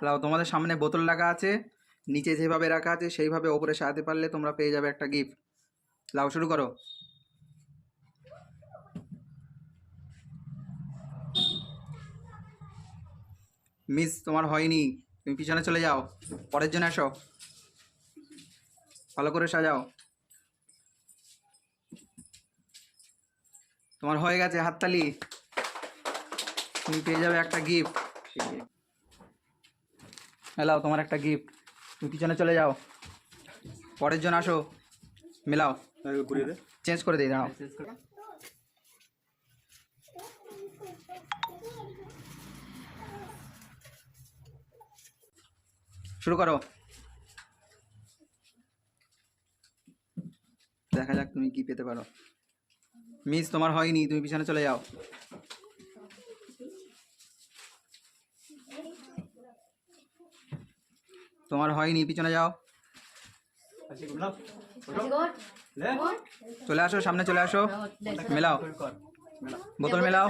লাও তোমাদের সামনে বোতল রাখা আছে, নিচে যেভাবে রাখা আছে সেইভাবে ওপরে সাজাতে পারলে তোমরা পেয়ে যাবে একটা গিফট। লাও শুরু করো। মিস তোমার হয়নি, তুমি পিছনে চলে যাও, পরের জন আসো, ভালো করে সাজাও। তোমার হয়ে গেছে, হাততালি, তুমি পেয়ে যাবে একটা গিফট। মেলাও তোমার একটা গিফট, তুমি পিছনে চলে যাও, পরের জন আসো, মেলাও, চেঞ্জ করে দিই, দাঁড়াও। শুরু করো, দেখা যাক তুমি কি পেতে পারো। মিস তোমার হয়নি, তুমি পিছনে চলে যাও। তোমার হয়নি, পিছনে যাও, চলে আসো, সামনে চলে আসো, মেলাও, বোতল মেলাও,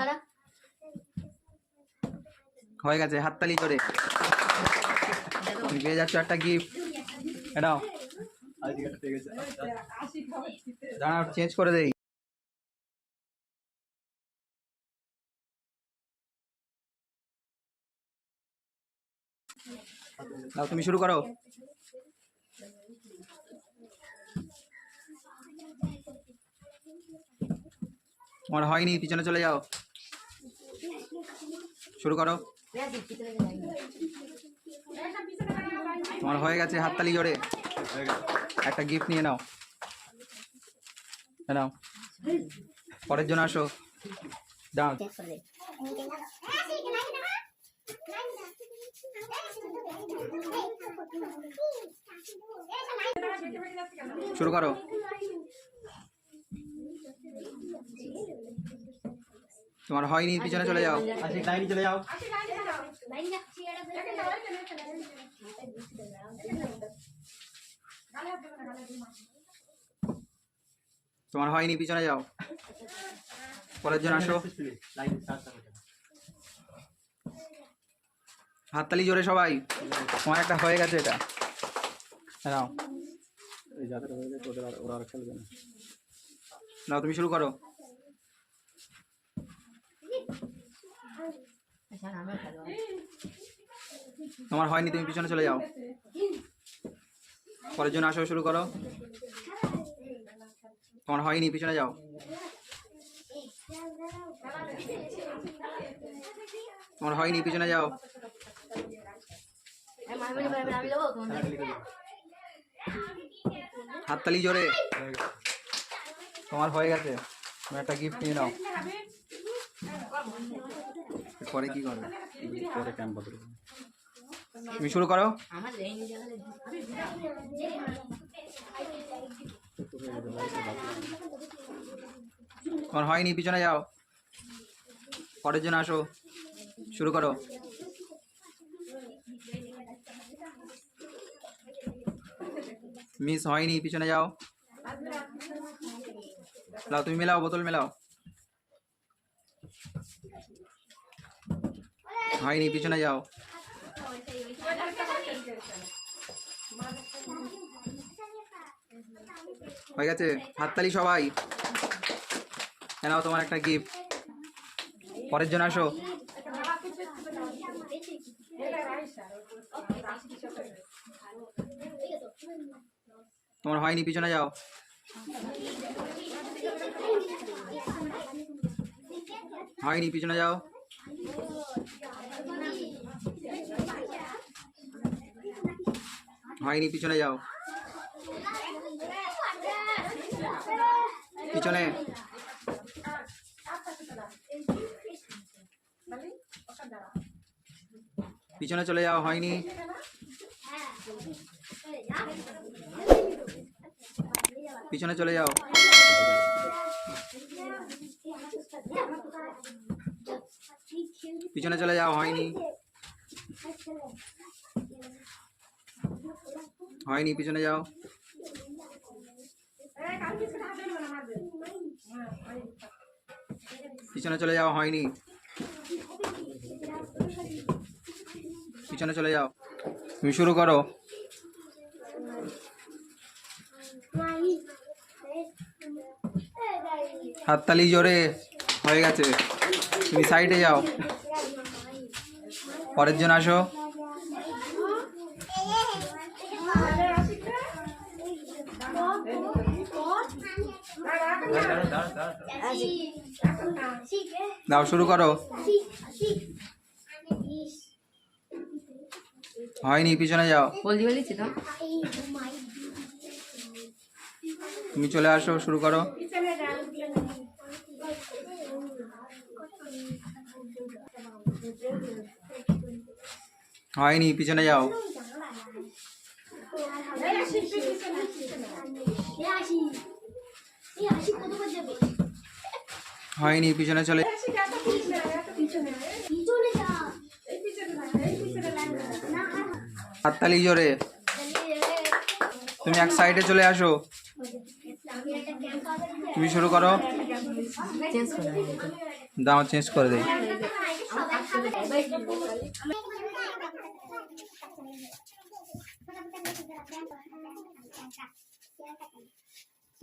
হয়ে গেছে, হাততালি করে তুমি পেয়ে যাচ্ছ একটা গিফট। এটাও, দাঁড়াও, চেঞ্জ করে দেই। দাও, তুমি শুরু করো। তোমার হয়নি, পিছনে চলে যাও, শুরু করো। তোমার হয়ে গেছে, হাততালি জোরে, একটা গিফট নিয়ে নাও, নাও, পরের জন্য আসো, দাও, শুরু করো। তোমার হয়নি, পিছনে চলে যাও, চলে যাও, তোমার হয়নি, পিছনে যাও, পরের জন আসো, হাততালি জোরে সবাই, তোমার একটা হয়ে গেছে, এটা নাও, নাও, তুমি শুরু করো। তোমার হয়নি, তুমি পিছনে চলে যাও, পরের জন আসো, শুরু করো। তোমার হয়নি, পিছনে যাও, তোমার হয়নি, পিছনে যাও, হাততালি জোরে, তোমার হয়ে গেছে, তুমি একটা গিফট নিয়ে নাও। পরে কি করবে, তুমি শুরু করো। তোমার হয়নি, পিছনে যাও, পরের জন আসো, শুরু করো। মিস হয়নি, পিছনে যাও, লাও, তুমি মেলাও, বোতল মেলাও, হয়নি, পিছনে যাও, হয়ে গেছে, হাততালি সবাই, নাও তোমার একটা গিফট, পরের জন আসো, তোমার হয়নি, পিছনে যাও, হয়নি, পিছনে যাও, হয়নি, পিছনে যাও, পিছনে, পিছনে চলে যাও, হয়নি, পিছনে চলে যাও, পিছনে চলে যাও, হয়নি, হয়নি, পিছনে যাও, পিছনে চলে যাও, হয়নি, পিছনে চলে যাও। তুমি শুরু করো। হাততালি জোরে। হয়ে গেছে, তুমি সাইডে যাও। পরের জন আসো। দাও, শুরু করো। হয়নি, পিছনে যাও। তুমি চলে আসো, শুরু করো। হয়নি, পিছনে যাও। হয়নি, পিছনে চলে। হাততালি জোরে। তুমি এক সাইডে চলে আসো। তুমি শুরু করো। দাও, চেঞ্জ করে দেই।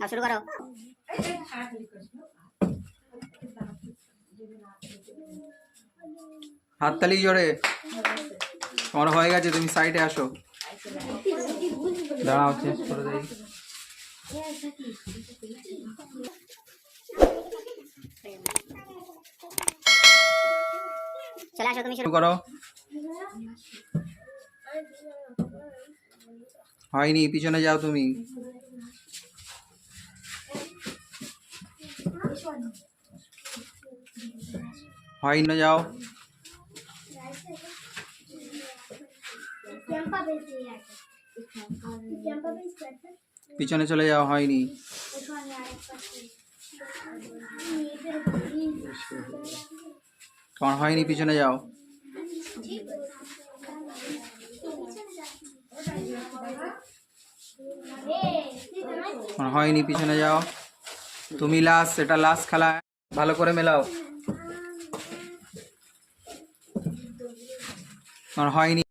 শুরু করো। হাততালি জোরে। তোমার হয়ে গেছে, তুমি সাইডে আসো। দাঁড়াও, চেঞ্জ করে দেই। চলে আসো, তুমি শুরু করো। হয়নি, পিছনে যাও তুমি। হয়নি, যাও। পিছনে চলে যাও। হয়নি। তোমার হয়নি, পিছনে যাও। তোমার হয়নি, পিছনে যাও। তুমি লাস্ট, এটা লাস্ট খেলা, ভালো করে মেলাও। তোমার হয়নি।